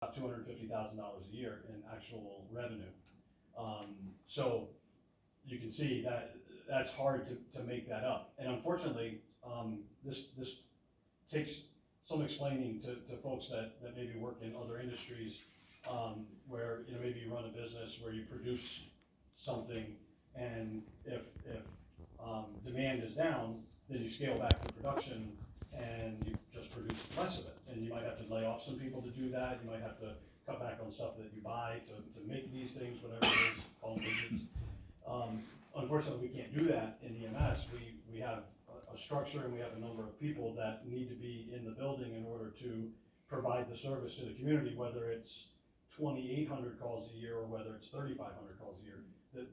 about $250,000 a year in actual revenue. So you can see that that's hard to make that up. And unfortunately, this takes some explaining to folks that maybe work in other industries, where, maybe you run a business where you produce something, and if demand is down, then you scale back the production and you just produce less of it. And you might have to lay off some people to do that. You might have to cut back on stuff that you buy to make these things, whatever it is, call them widgets. Unfortunately, we can't do that in EMS. We have a structure, and we have a number of people that need to be in the building in order to provide the service to the community, whether it's 2,800 calls a year or whether it's 3,500 calls a year.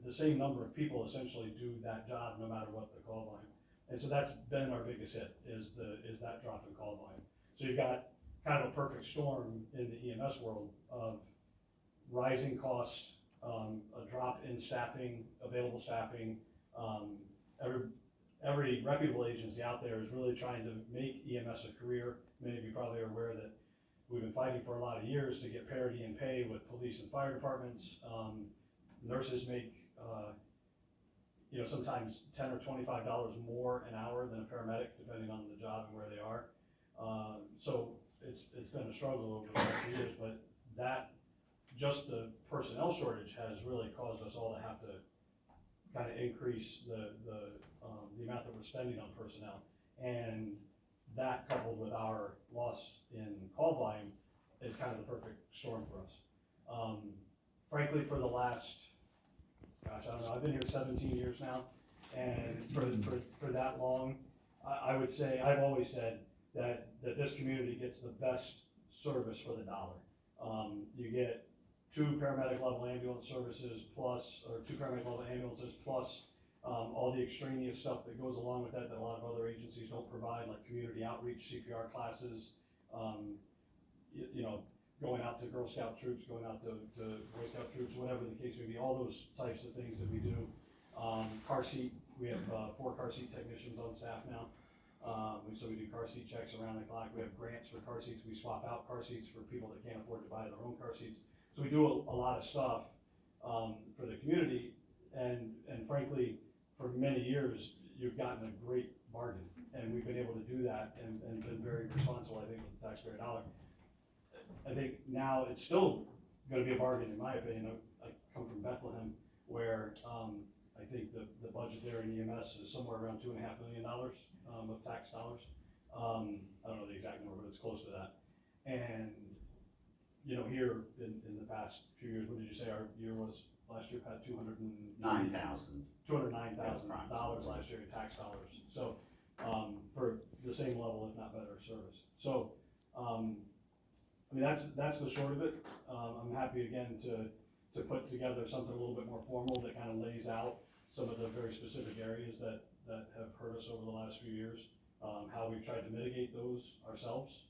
The same number of people essentially do that job no matter what the call volume. And so that's been our biggest hit, is that drop in call volume. So you've got kind of a perfect storm in the EMS world of rising costs, a drop in staffing, available staffing. Every reputable agency out there is really trying to make EMS a career. Many of you probably are aware that we've been fighting for a lot of years to get parity in pay with police and fire departments. Nurses make, sometimes $10 or $25 more an hour than a paramedic, depending on the job and where they are. So it's been a struggle over the last few years, but just the personnel shortage has really caused us all to have to kind of increase the amount that we're spending on personnel. And that, coupled with our loss in call volume, is kind of the perfect storm for us. Frankly, for the last, I don't know, I've been here 17 years now, and for that long, I would say, I've always said that this community gets the best service for the dollar. You get 2 paramedic level ambulance services plus, or 2 paramedic level ambulances plus all the extraneous stuff that goes along with that a lot of other agencies don't provide, like community outreach, CPR classes, going out to Girl Scout troops, going out to Boy Scout troops, whatever the case may be, all those types of things that we do. Car seat, we have 4 car seat technicians on staff now. So we do car seat checks around the clock. We have grants for car seats. We swap out car seats for people that can't afford to buy their own car seats. So we do a lot of stuff for the community, and frankly, for many years, you've gotten a great bargain, and we've been able to do that and been very responsible, I think, with the taxpayer dollar. I think now it's still going to be a bargain, in my opinion. I come from Bethlehem, where I think the budget there in EMS is somewhere around $2.5 million of tax dollars. I don't know the exact number, but it's close to that. And here in the past few years, what did you say our year was last year? Had $209,000 last year in tax dollars. So for the same level, if not better, service. So that's the short of it. I'm happy again to put together something a little bit more formal that kind of lays out some of the very specific areas that have hurt us over the last few years, how we've tried to mitigate those ourselves.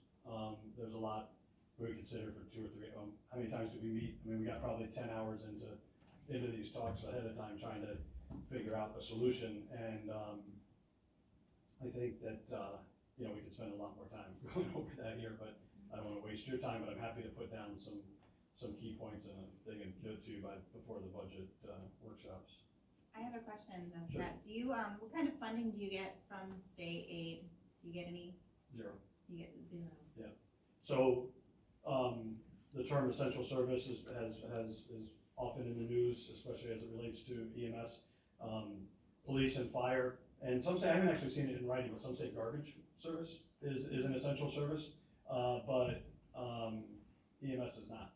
There's a lot we consider for 2 or 3. How many times did we meet? We got probably 10 hours into these talks ahead of time trying to figure out a solution, and I think that we could spend a lot more time going over that here, but I don't want to waste your time. But I'm happy to put down some key points, and they can give it to you before the budget workshops. I have a question though. Sure. Do you what kind of funding do you get from state aid? Do you get any? Zero. You get 0. Yeah. So the term essential service is often in the news, especially as it relates to EMS, police and fire, and some say, I haven't actually seen it in writing, but some say garbage service is an essential service, but EMS is not.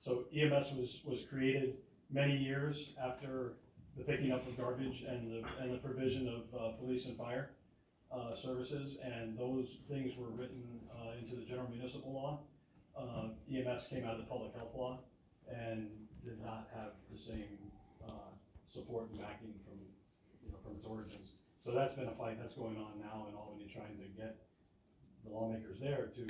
So EMS was created many years after the picking up of garbage and the provision of police and fire services, and those things were written into the general municipal law. EMS came out of the public health law and did not have the same support and backing from its origins. So that's been a fight that's going on now in Albany, trying to get the lawmakers there to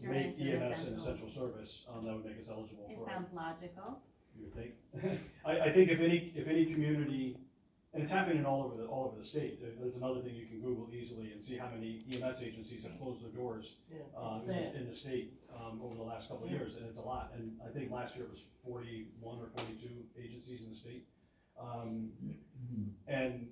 make EMS an essential service that would make us eligible for it. It sounds logical. You would think. I think if any community And it's happening all over the state. There's another thing you can Google easily and see how many EMS agencies have closed their doors It's sad. in the state over the last couple of years, and it's a lot. And I think last year it was 41 or 42 agencies in the state. And,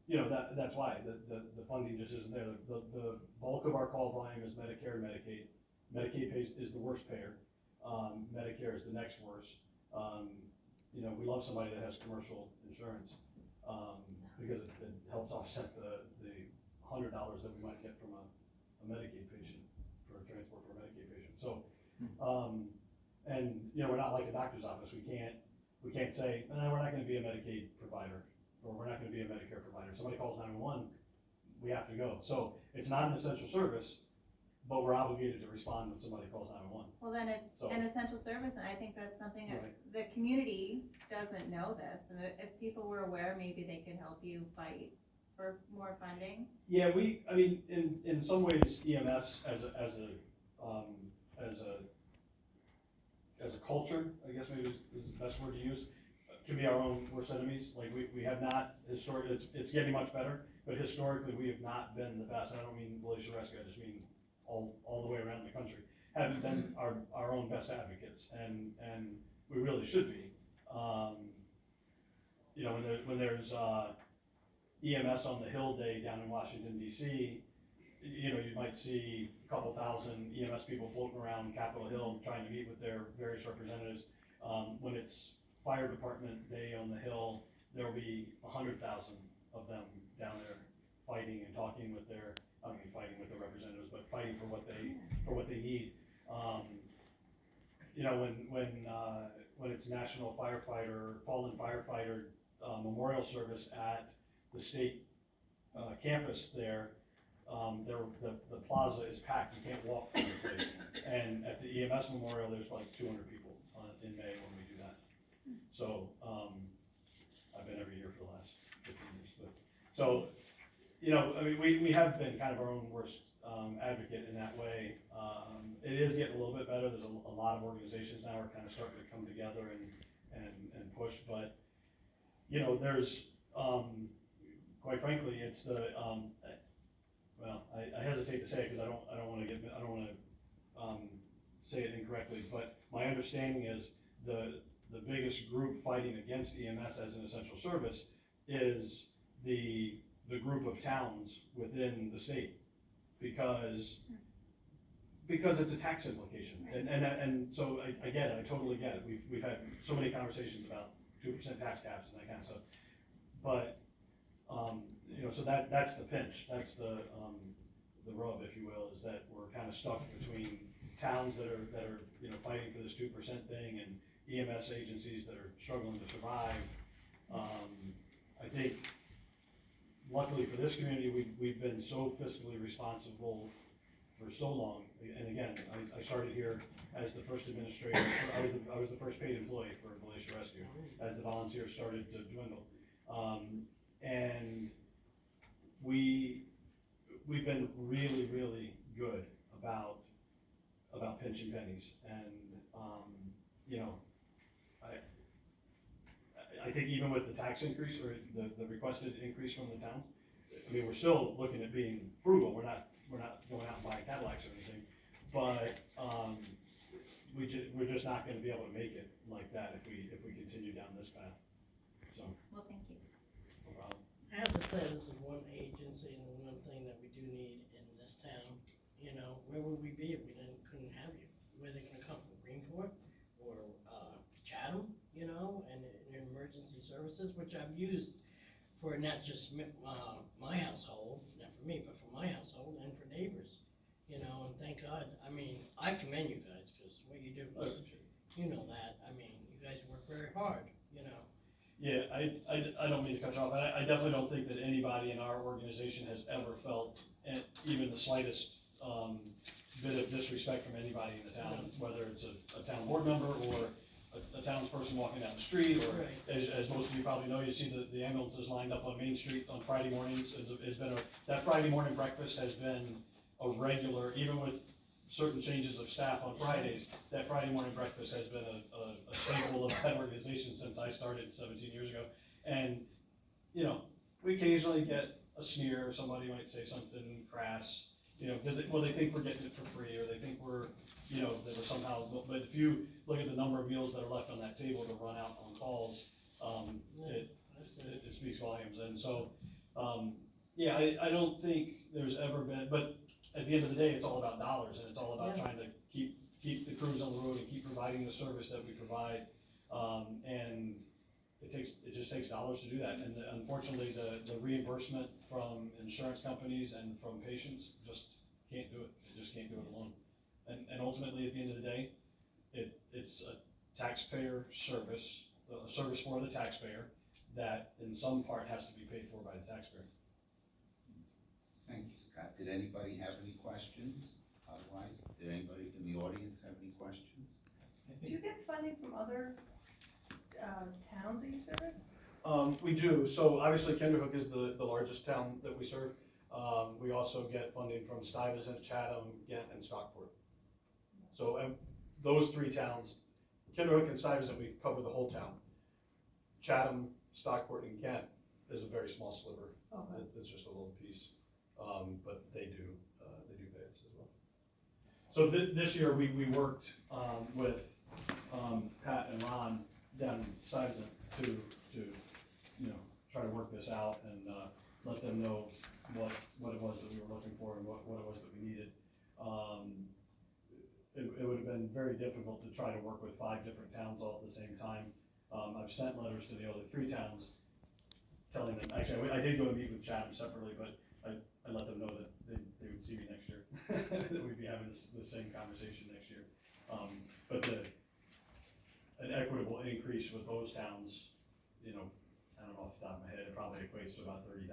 you know, that's why, the funding just isn't there. The bulk of our call volume is Medicare and Medicaid. Medicaid is the worst payer. Medicare is the next worst. You know, we love somebody that has commercial insurance, because it helps offset the $100 that we might get from a Medicaid patient, for a transport for a Medicaid patient. So, and, you know, we're not like a doctor's office. We can't say, we're not gonna be a Medicaid provider, or we're not gonna be a Medicare provider. If somebody calls 911, we have to go. So it's not an essential service, but we're obligated to respond when somebody calls 911. Well, then it's So- an essential service, and I think that's something that Right. the community doesn't know this. And if people were aware, maybe they could help you fight for more funding. Yeah, I mean, in some ways, EMS as a culture, I guess maybe is the best word to use, can be our own worst enemies. Like, we have not historically, it's getting much better, but historically, we have not been the best. I don't mean Volusia Rescue, I just mean all the way around the country. Haven't been our own best advocates, and we really should be. You know, when there's EMS on the Hill Day down in Washington DC, you know, you might see a couple thousand EMS people floating around Capitol Hill trying to meet with their various representatives. When it's Fire Department Day on the Hill, there will be 100,000 of them down there fighting and talking with their, I don't mean fighting with their representatives, but fighting for what they need. You know, when it's National Fallen Firefighter Memorial Service at the state campus there, the plaza is packed. You can't walk through the place. And at the EMS Memorial, there's like 200 people in May when we do that. So I've been every year for the last 15 years. But so, you know, I mean, we have been kind of our own worst advocate in that way. It is getting a little bit better. There's a lot of organizations now are kind of starting to come together and push. But, you know, there's, quite frankly, it's the, well, I hesitate to say it because I don't want to say it incorrectly, but my understanding is the biggest group fighting against EMS as an essential service is the group of towns within the state, because it's a tax implication. And so I get it, I totally get it. We've had so many conversations about 2% tax caps and that kind of stuff. But, you know, so that's the pinch, that's the rub, if you will, is that we're kind of stuck between towns that are, you know, fighting for this 2% thing and EMS agencies that are struggling to survive. I think luckily for this community, we've been so fiscally responsible for so long. And again, I started here as the first administrator, I was the first paid employee for Volusia Rescue as the volunteers started to dwindle. And we've been really, really good about pinching pennies. And, you know, I think even with the tax increase or the requested increase from the towns, I mean, we're still looking at being frugal. We're not going out and buying Cadillacs or anything, but, we're just not gonna be able to make it like that if we continue down this path, so. Well, thank you. No problem. I have to say, this is one agency and one thing that we do need in this town. You know, where would we be if we couldn't have you? Where they gonna come from, Greenport or Chatham? You know, and emergency services, which I've used for not just my household, not for me, but for my household and for neighbors. You know, and thank God. I mean, I commend you guys because what you do I is, appreciate it. you know that. I mean, you guys work very hard. You know. Yeah, I don't mean to cut you off, and I definitely don't think that anybody in our organization has ever felt even the slightest bit of disrespect from anybody in the town, whether it's a town board member or a townsperson walking down the street, or Right. as most of you probably know, you see the ambulances lined up on Main Street on Friday mornings. That Friday morning breakfast has been a regular, even with certain changes of staff on Fridays, that Friday morning breakfast has been a staple of that organization since I started 17 years ago. And you know, we occasionally get a sneer, somebody might say something crass, you know, because they think we're getting it for free, or they think we're, you know, that we're somehow, but if you look at the number of meals that are left on that table to run out on calls, it speaks volumes, and so, yeah, I don't think there's ever been, but at the end of the day, it's all about dollars, and it's all about Yeah. trying to keep the crews on the road and keep providing the service that we provide, and it just takes dollars to do that, and unfortunately, the reimbursement from insurance companies and from patients just can't do it, they just can't do it alone. And ultimately, at the end of the day, it's a taxpayer service, a service for the taxpayer, that in some part has to be paid for by the taxpayer. Thank you, Scott. Did anybody have any questions? Otherwise, did anybody from the audience have any questions? Do you get funding from other towns that you service? We do, so obviously Kinderhook is the largest town that we serve. We also get funding from Stuyvesant, Chatham, Ghent, and Stockport. So, those three towns, Kinderhook and Stuyvesant, we cover the whole town. Chatham, Stockport, and Ghent is a very small sliver. Okay. It's just a little piece, but they do pay us as well. So this year, we worked, with, Pat and Ron down in Stuyvesant to, you know, try to work this out and, let them know what it was that we were looking for and what it was that we needed. It would have been very difficult to try to work with 5 different towns all at the same time. I've sent letters to the other 3 towns telling them, actually, I did go and meet with Chatham separately, but I let them know that they would see me next year, that we'd be having the same conversation next year. But an equitable increase with those towns, you know, I don't know off the top of my head, it probably equates to about $30,000,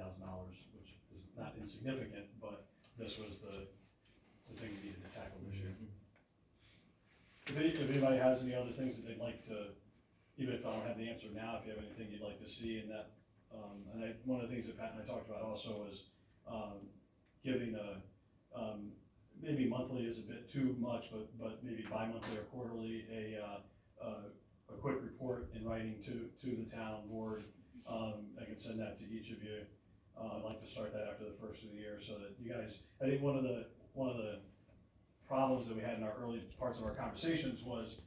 which is not insignificant, but this was the thing we needed to tackle this year. If anybody has any other things that they'd like to, even if I don't have the answer now, if you have anything you'd like to see in that, one of the things that Pat and I talked about also was, giving maybe monthly is a bit too much, but maybe bi-monthly or quarterly, a quick report in writing to the town board. I can send that to each of you. I'd like to start that after the first of the year, so that you guys, I think one of the problems that we had in our early parts of our conversations was,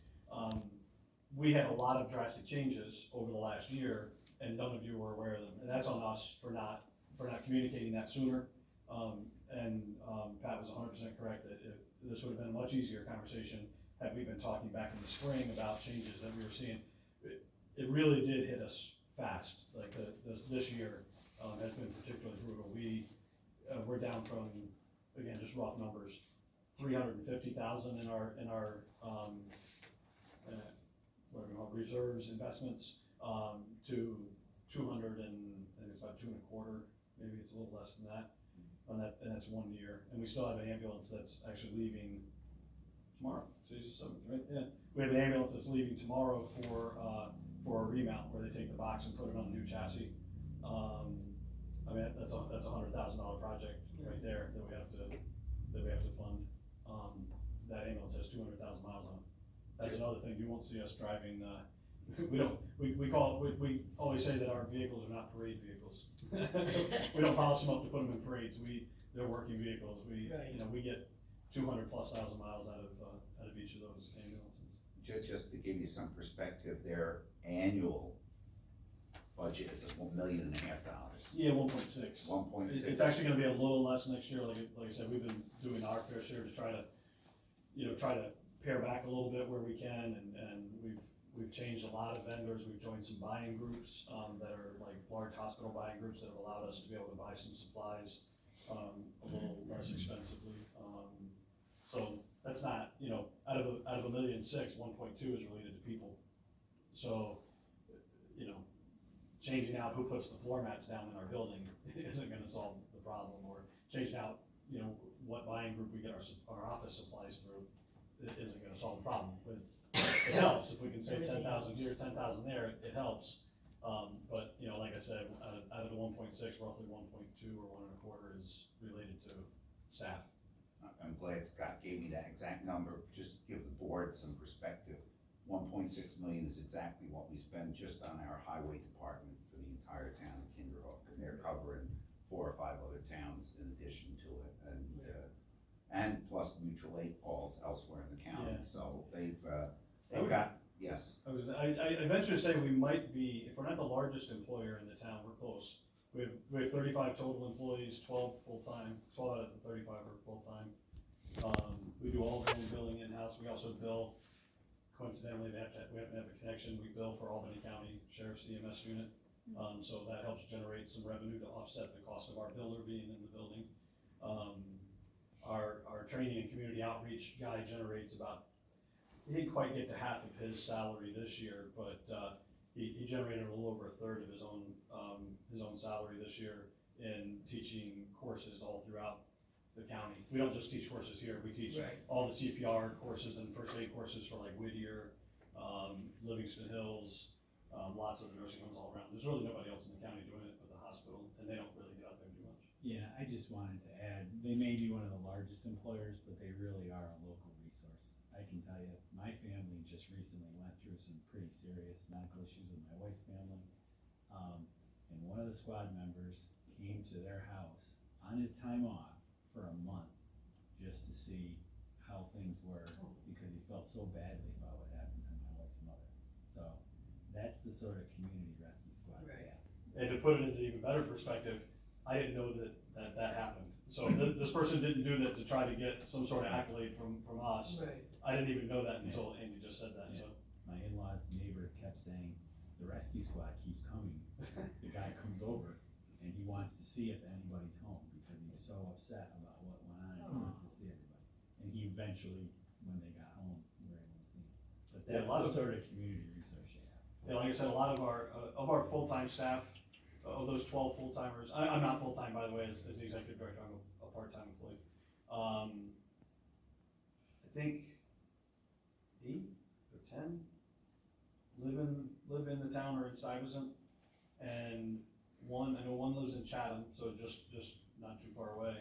we had a lot of drastic changes over the last year, and none of you were aware of them, and that's on us for not communicating that sooner. Pat was 100% correct that this would have been a much easier conversation had we been talking back in the spring about changes that we were seeing. It really did hit us fast, like this year has been particularly brutal. We're down from, again, just rough numbers, 350,000 in our what do we call it, reserves, investments, to 200 and I think it's about 2.25, maybe it's a little less than that. And that's 1 year, and we still have an ambulance that's actually leaving tomorrow. Today's the 7th, right? Yeah, we have an ambulance that's leaving tomorrow for a remount where they take the box and put it on a new chassis. I mean, that's a $100,000 project right there that we have to fund. That ambulance has 200,000 miles on it. That's another thing, you won't see us driving, we always say that our vehicles are not parade vehicles. We don't polish them up to put them in parades, they're working vehicles, Right. you know, we get 200+ thousand miles out of each of those ambulances. Just to give you some perspective, their annual budget is $1.5 million. Yeah, 1.6. 1.6. It's actually gonna be a little less next year, like I said, we've been doing our fair share to try to pare back a little bit where we can, and we've changed a lot of vendors, we've joined some buying groups, that are like large hospital buying groups that have allowed us to be able to buy some supplies, a little less expensively. So that's not, you know, out of $1.6 million, 1.2 is related to people. So, you know, changing out who puts the floor mats down in our building isn't gonna solve the problem, or changing out, you know, what buying group we get our office supplies through isn't gonna solve the problem. But it helps, if we can save 10,000 here, 10,000 there, it helps. But, you know, like I said, out of the 1.6, roughly 1.2 or 1.25 is related to staff. I'm glad Scott gave me that exact number, just give the board some perspective. 1.6 million is exactly what we spend just on our highway department for the entire town of Kinderhook, and they're covering 4 or 5 other towns in addition to it, and plus mutual aid calls elsewhere in the county, Yeah. so they've got, yes. I venture to say we might be, if we're not the largest employer in the town, we're close. We have 35 total employees, 12 full-time, 12 out of the 35 are full-time. We do all of our own billing in-house, we also bill, coincidentally, we have to have a connection, we bill for Albany County Sheriff's EMS unit. So that helps generate some revenue to offset the cost of our builder being in the building. Our training and community outreach guy generates about, he didn't quite get to half of his salary this year, but, he generated a little over a third of his own salary this year in teaching courses all throughout the county. We don't just teach courses here, we teach Right. all the CPR courses and first aid courses for like Whittier, Livingston Hills, lots of nursing homes all around. There's really nobody else in the county doing it but the hospital, and they don't really get out there too much. Yeah, I just wanted to add, they may be one of the largest employers, but they really are a local resource. I can tell you, my family just recently went through some pretty serious medical issues with my wife's family. And one of the squad members came to their house on his time off for a month just to see how things were, because he felt so badly about what happened to my wife's mother. So that's the sort of community rescue squad we Right. have. And to put it into even better perspective, I didn't know that happened. So this person didn't do that to try to get some sort of accolade from us. Right. I didn't even know that until Andy just said that, so. My in-laws neighbor kept saying, the rescue squad keeps coming. The guy comes over and he wants to see if anybody's home because he's so upset about what went on and he wants to see everybody. And he eventually, when they got home, were able to see him. But Yeah, that's a lot the of- sort of community resource you have. Yeah, like I said, a lot of our full-time staff, of those 12 full-timers, I'm not full-time, by the way, as the executive director, I'm a part-time employee. I think 8 or 10 live in the town or in Stuyvesant, and I know one lives in Chatham, so just not too far away.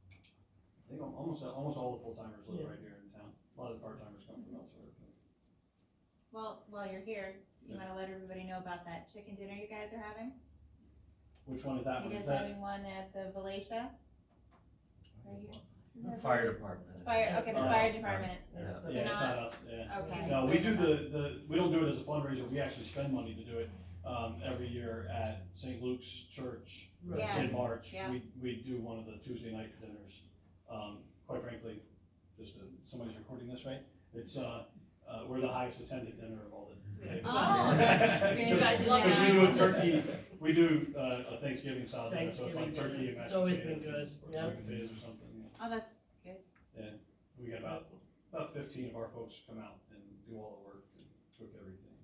I think almost all the full-timers live Yeah. right here in town. A lot of the part-timers come from elsewhere. Well, while you're here, you wanna let everybody know about that chicken dinner you guys are having? Which one is that You one? guys Is that? having one at the Valatia? Right here? The fire department. Fire, okay, the Oh. fire department, That's the- Yeah, it's not- not us, yeah. okay. No, we do we don't do it as a fundraiser, we actually spend money to do it, every year at St. Luke's Church Right. Yeah. in March. Yeah. We do one of the Tuesday night dinners. Quite frankly, somebody's recording this, right? It's, we're the highest attended dinner of all the. Oh, You guys love Because we it. do a turkey, we do a Thanksgiving style dinner, so it's like Thanksgiving turkey and dinner. mashed It's always been potatoes. good, Or yeah. sweet potatoes or something, yeah. Oh, that's good. We got about 15 of our folks come out and do all the work and cook everything.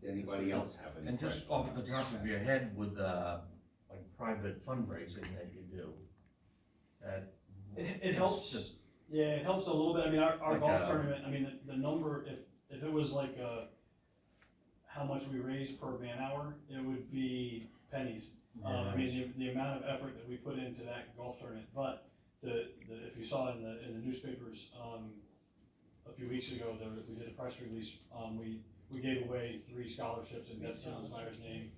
Did anybody else have any And questions? just off the top of your head with, like private fundraising that you do, that. It helps. Just, Yeah, it helps a little bit. I mean, our Like, golf tournament, I mean, the number, if it was like, how much we raise per man hour, it would be pennies. I mean, the amount of effort that we put into that golf tournament, but if you saw in the newspapers, a few weeks ago, we did a press release, we gave away 3 scholarships in Deb Simmons-Meyer's name.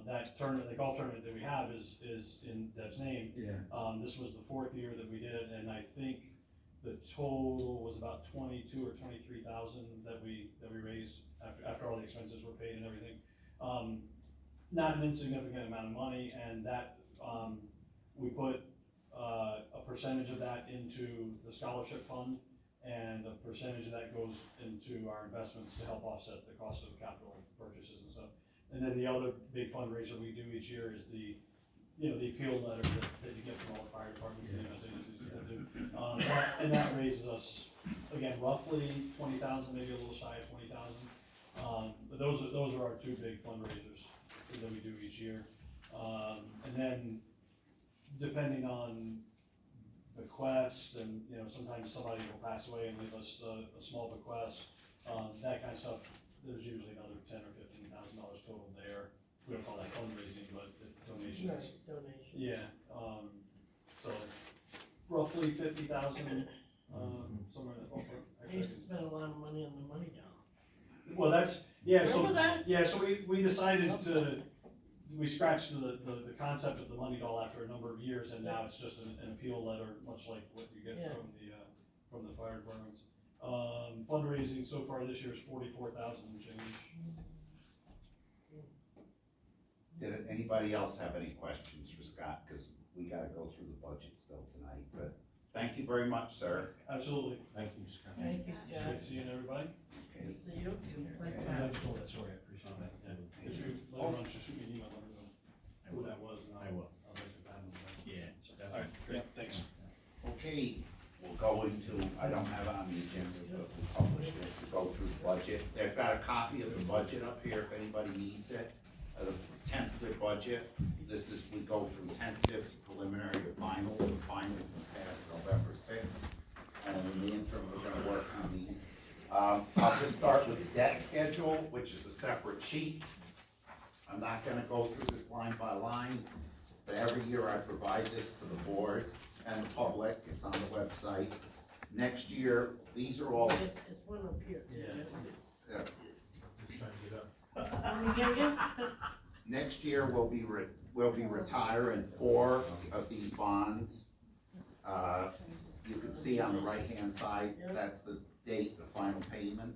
That tournament, the golf tournament that we have is in Deb's name. yeah, This was the 4th year that we did it, and I think the total was about 22 or 23,000 that we raised after all the expenses were paid and everything. Not an insignificant amount of money, and that, we put, a percentage of that into the scholarship fund, and a percentage of that goes into our investments to help offset the cost of capital purchases and stuff. And then the other big fundraiser we do each year is the appeal letter that you get from all the fire departments and EMS agencies that do. And that raises us, again, roughly 20,000, maybe a little shy of 20,000. But those are our 2 big fundraisers that we do each year. And then, depending on bequest, and, sometimes somebody will pass away and leave us a small bequest, that kind of stuff, there's usually another $10,000 or $15,000 total there. We don't call that fundraising, but donations. Right, donation. Yeah, so roughly 50,000, somewhere in that ballpark. I used to spend a lot of money on the money down Well, that's, yeah, so. Remember that? Yeah, so we decided to, we scratched the concept of the money doll after a number of years, and now it's just an appeal letter, much like what you get Yeah. from the fire departments. Fundraising so far this year is 44,000 and change. Did anybody else have any questions for Scott? Cause we gotta go through the budget still tonight, but thank you very much, sir. Absolutely. Thank you, Scott. Thank you, Great Scott. seeing everybody. Okay. Good to see you. Yeah, I just told that story, I appreciate that. If you later on, just shoot me an email, let me know who that was, and I will. I'll make the time. Yeah. All right, great, thanks. Okay, we'll go into, I don't have it on the agenda, but we published it, to go through the budget. They've got a copy of the budget up here if anybody needs it, the tentative budget. This is, we go from tentative to preliminary to final, the final will pass November 6th. And in the interim, we're gonna work on these. I'll just start with the debt schedule, which is a separate sheet. I'm not gonna go through this line by line, but every year I provide this to the board and the public, it's on the website. Next year, these are all, It's one up here. Yeah. Let me get you. next year, we'll be retiring 4 of these bonds. You can see on the right-hand side, that's the date, the final payment.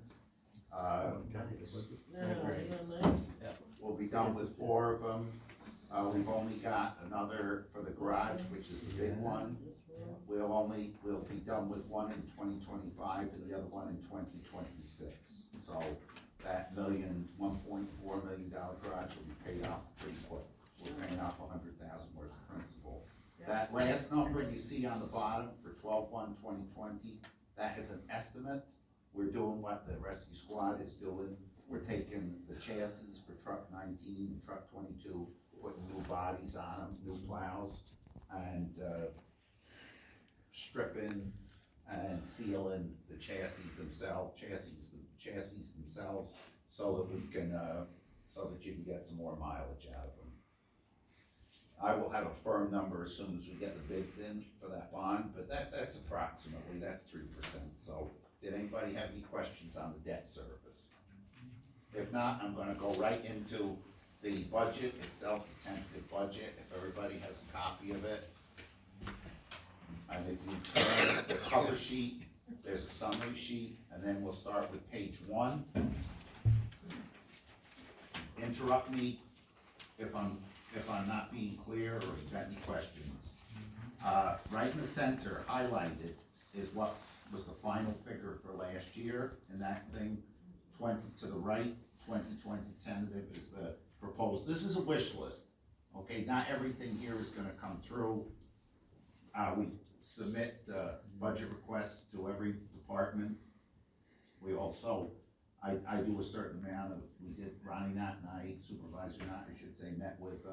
We'll be done with 4 of them. We've only got another for the garage, which is the big one. We'll be done with one in 2025 and the other one in 2026. So that $1.4 million garage will be paid off pretty quick. We're paying off $100,000 worth of principal. That last number you see on the bottom for 12/1/2020, that is an estimate. We're doing what the rescue squad is doing. We're taking the chassis for truck 19 and truck 22, putting new bodies on them, new plows, and stripping and sealing the chassis themselves, so that we can, so that you can get some more mileage out of them. I will have a firm number as soon as we get the bids in for that bond, but that's approximately, that's 3%. So, did anybody have any questions on the debt service? If not, I'm gonna go right into the budget itself, the tentative budget, if everybody has a copy of it. And if you turn the cover sheet, there's a summary sheet, and then we'll start with page 1. Interrupt me if I'm not being clear or if you've got any questions. Right in the center, highlighted, is what was the final figure for last year, and that thing, 20 to the right, 2020 tentative is the proposed. This is a wish list, okay? Not everything here is gonna come through. We submit budget requests to every department. We also, I do a certain amount of, we did Ronnie Knott and I, Supervisor Knott, I should say, met with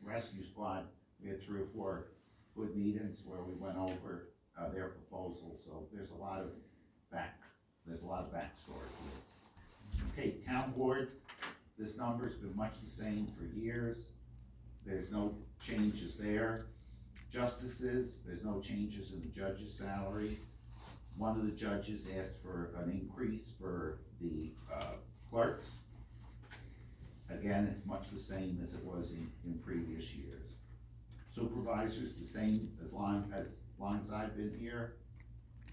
Rescue Squad. We had 3 or 4 good meetings where we went over their proposal, so there's a lot of backstory here. Okay, town board, this number's been much the same for years. There's no changes there. Justices, there's no changes in the judge's salary. One of the judges asked for an increase for the clerks. Again, it's much the same as it was in previous years. Supervisors, the same as long as I've been here.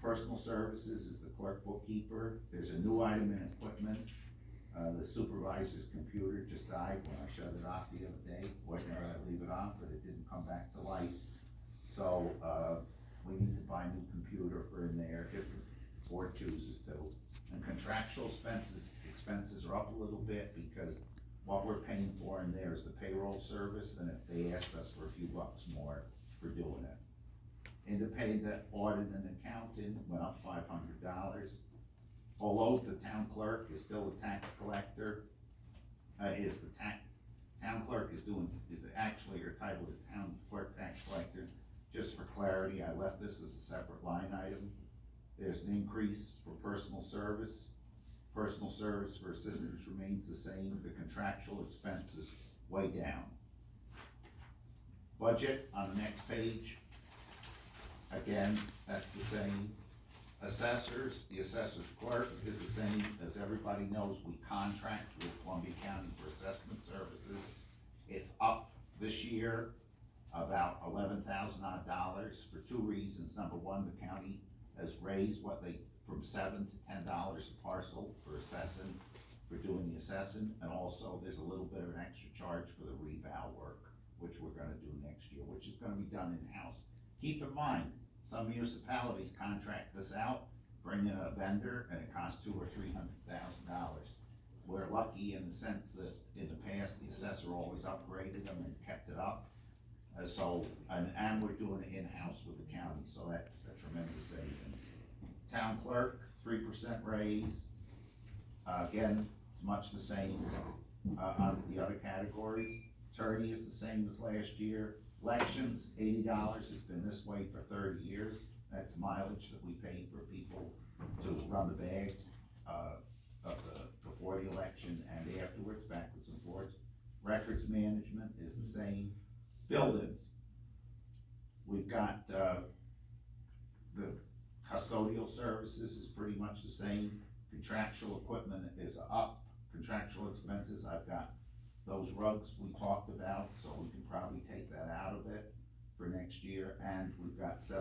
Personal services is the clerk bookkeeper. There's a new item in equipment. The supervisor's computer just died when I shut it off the other day. Wasn't gonna leave it on, but it didn't come back to life. So, we need to buy a new computer for in there if the board chooses to. And contractual expenses are up a little bit because what we're paying for in there is the payroll service, and if they asked us for a few bucks more for doing it. Independent audit and accounting went up $500. Although the town clerk is still a tax collector, town clerk actually her title is town clerk tax collector. Just for clarity, I left this as a separate line item. There's an increase for personal service. Personal service for assistants remains the same. The contractual expenses way down. Budget on the next page. Again, that's the same. Assessors, the assessor's clerk is the same, as everybody knows, we contract with Columbia County for assessment services. It's up this year about $11,000 for two reasons. Number one, the county has raised from $7 to $10 a parcel for assessing, for doing the assessing, and also there's a little bit of an extra charge for the revow work, which we're gonna do next year, which is gonna be done in-house. Keep in mind, some municipalities contract this out, bring in a vendor, and it costs $200,000 or $300,000. We're lucky in the sense that in the past, the assessor always upgraded them and kept it up. And we're doing it in-house with the county, so that's a tremendous savings. Town clerk, 3% raise. Again, it's much the same, on the other categories. Attorney is the same as last year. Elections, $80, it's been this way for 30 years. That's mileage that we pay for people to run the bags, before the election and afterwards, backwards and forwards. Records management is the same. Buildings, we've got, the custodial services is pretty much the same. Contractual equipment is up. Contractual expenses, I've got those rugs we talked about, so we can probably take that out of it for next year. And we've got just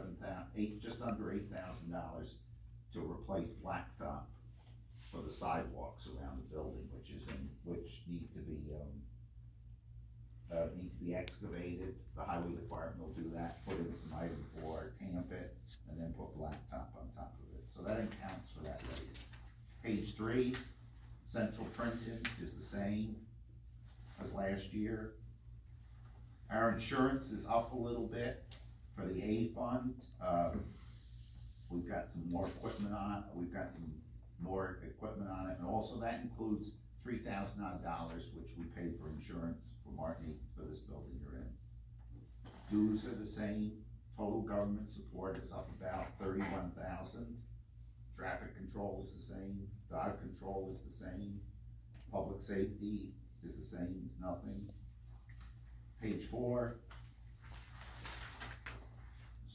under $8,000 to replace blacktop for the sidewalks around the building, which need to be excavated. The highway department will do that, put in some item 4, tamp it, and then put blacktop on top of it. So that accounts for that raise. Page 3, central printing is the same as last year. Our insurance is up a little bit for the A fund. We've got some more equipment on it, and also that includes $3,000, which we pay for insurance for Martin, for this building you're in. Dues are the same. Total government support is up about 31,000. Traffic control is the same. Dog control is the same. Public safety is the same as nothing. Page 4.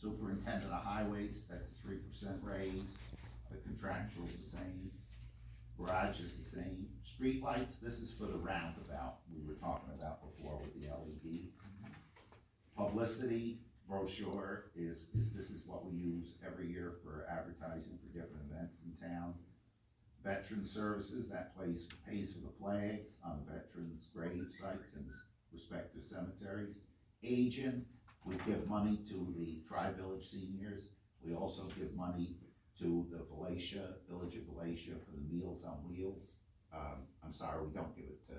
Superintendent of highways, that's a 3% raise. The contractual is the same. Garage is the same. Street lights, this is for the roundabout we were talking about before with the LED. Publicity brochure this is what we use every year for advertising for different events in town. Veteran services, that place pays for the flags on the veterans' grave sites in respective cemeteries. Agent, we give money to the Tri-Village seniors. We also give money to the Village of Valatia for the Meals on Wheels. I'm sorry, we don't give it to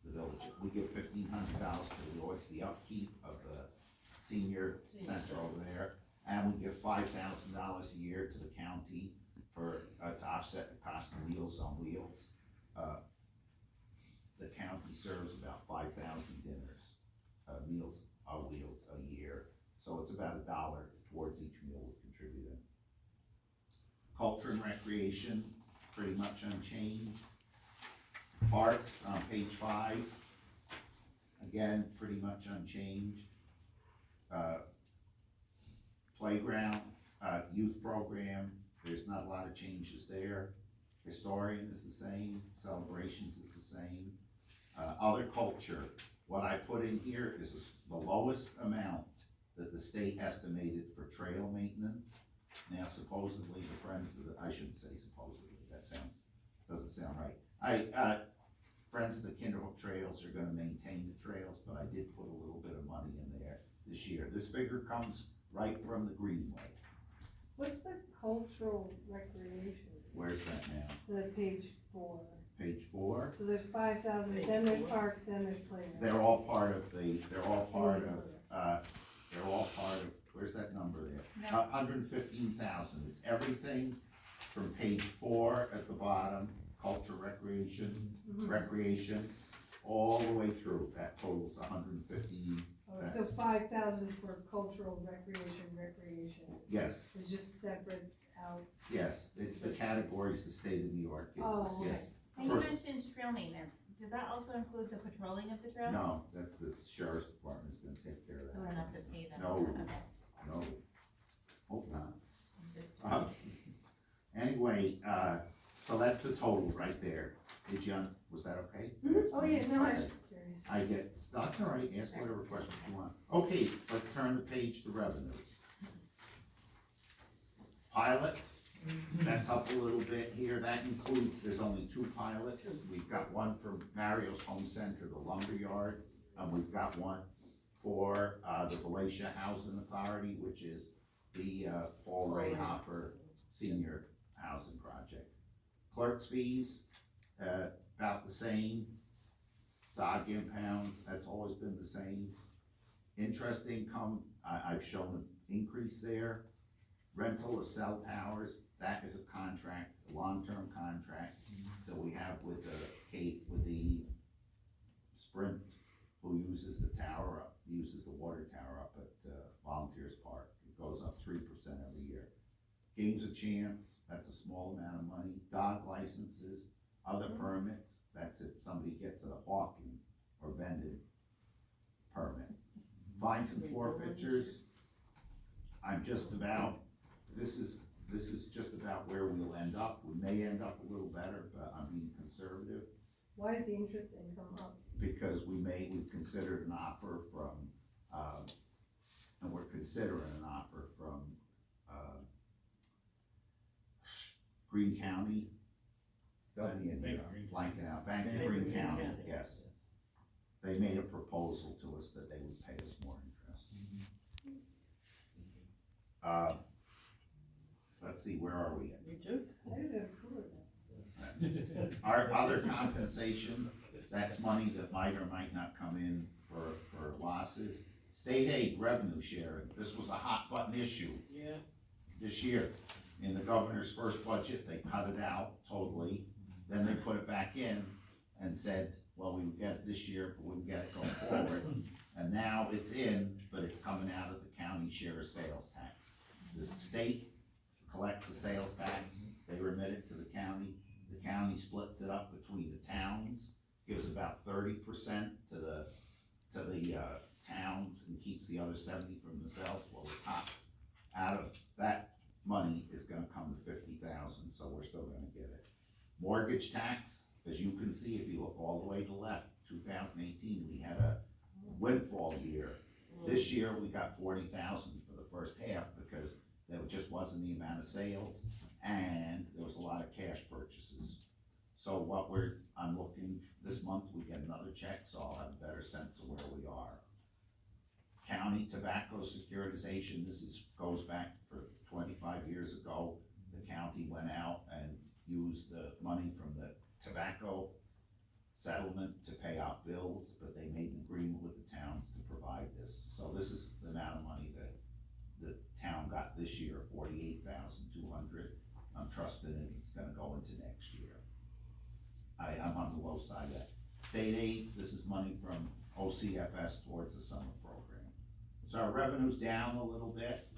the village. We give $1,500 to the Lloyd's, the upkeep of the senior center over there. And we give $5,000 a year to the county for, to offset the cost of Meals on Wheels. The county serves about 5,000 dinners, Meals on Wheels a year. So it's about $1 towards each meal we're contributing. Culture and recreation, pretty much unchanged. Parks on page 5, again, pretty much unchanged. Playground, youth program, there's not a lot of changes there. Historian is the same, celebrations is the same. Other culture, what I put in here is the lowest amount that the state estimated for trail maintenance. Now supposedly the Friends of the, I shouldn't say supposedly, that doesn't sound right. Friends of the Kinderhook Trails are gonna maintain the trails, but I did put a little bit of money in there this year. This figure comes right from the Greenway. What's the cultural recreation? Where's that now? The page 4. Page 4? So there's 5,000, then there's parks, then there's playground. They're all part of, where's that number there? 115,000, it's everything from page 4 at the bottom, culture, recreation, all the way through, that totals 115. So 5,000 for cultural recreation. Yes, It's just separate out. yes, it's the categories the state of New York gives, Oh, okay. yes. And you mentioned trail maintenance, does that also include the patrolling of the trails? No, that's the sheriff's department's gonna take care of So that. we don't have to pay them? No. Okay, No, hope not. I'm just- Anyway, so that's the total right there. Did you, was that okay? Oh, yeah, no, I was Okay. just curious. I get, that's all right, ask whatever questions you want. Okay, let's turn the page to revenues. Pilot, that's up a little bit here, that includes, there's only 2 pilots. We've got one for Mario's Home Center, the lumberyard, and we've got one for, the Valatia Housing Authority, which is the, Paul Ray Hopper Senior Housing Project. Clerk's fees, about the same. Dog impound, that's always been the same. Interest income, I've shown an increase there. Rental of cell towers, that is a contract, a long-term contract that we have with the Sprint, who uses the tower up, uses the water tower up at Volunteers Park. It goes up 3% every year. Games of chance, that's a small amount of money. Dog licenses, other permits, that's if somebody gets a hawking or vending permit. Fines and forfeitures, I'm just about, this is just about where we'll end up. We may end up a little better, but I'm being conservative, Why is the interest income up? because we've considered an offer from, and we're considering an offer from, Green County. Help me in here, I'm blanking out, Bank of Green County, yes. They made a proposal to us that they would pay us more interest. Let's see, where are we? Me too. I just got a cooler now. Our other compensation, that's money that might or might not come in for losses. State aid revenue sharing, this was a hot button issue Yeah, this year. In the governor's first budget, they cut it out totally, then they put it back in and said, well, we would get it this year, but wouldn't get it going forward. And now it's in, but it's coming out of the county share of sales tax. The state collects the sales tax, they remit it to the county splits it up between the towns, gives about 30% to the towns and keeps the other 70 for themselves. Well, the top out of that money is gonna come to 50,000, so we're still gonna get it. Mortgage tax, as you can see, if you look all the way to the left, 2018, we had a windfall year. This year, we got 40,000 for the first half because there just wasn't the amount of sales and there was a lot of cash purchases. So I'm looking, this month we get another check, so I'll have a better sense of where we are. County tobacco securitization, goes back for 25 years ago. The county went out and used the money from the tobacco settlement to pay off bills, but they made an agreement with the towns to provide this. So this is the amount of money that the town got this year, 48,200. I'm trusting it's gonna go into next year. I'm on the low side of that. State aid, this is money from OCFS towards the summer program. So our revenue's down a little bit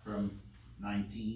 from 19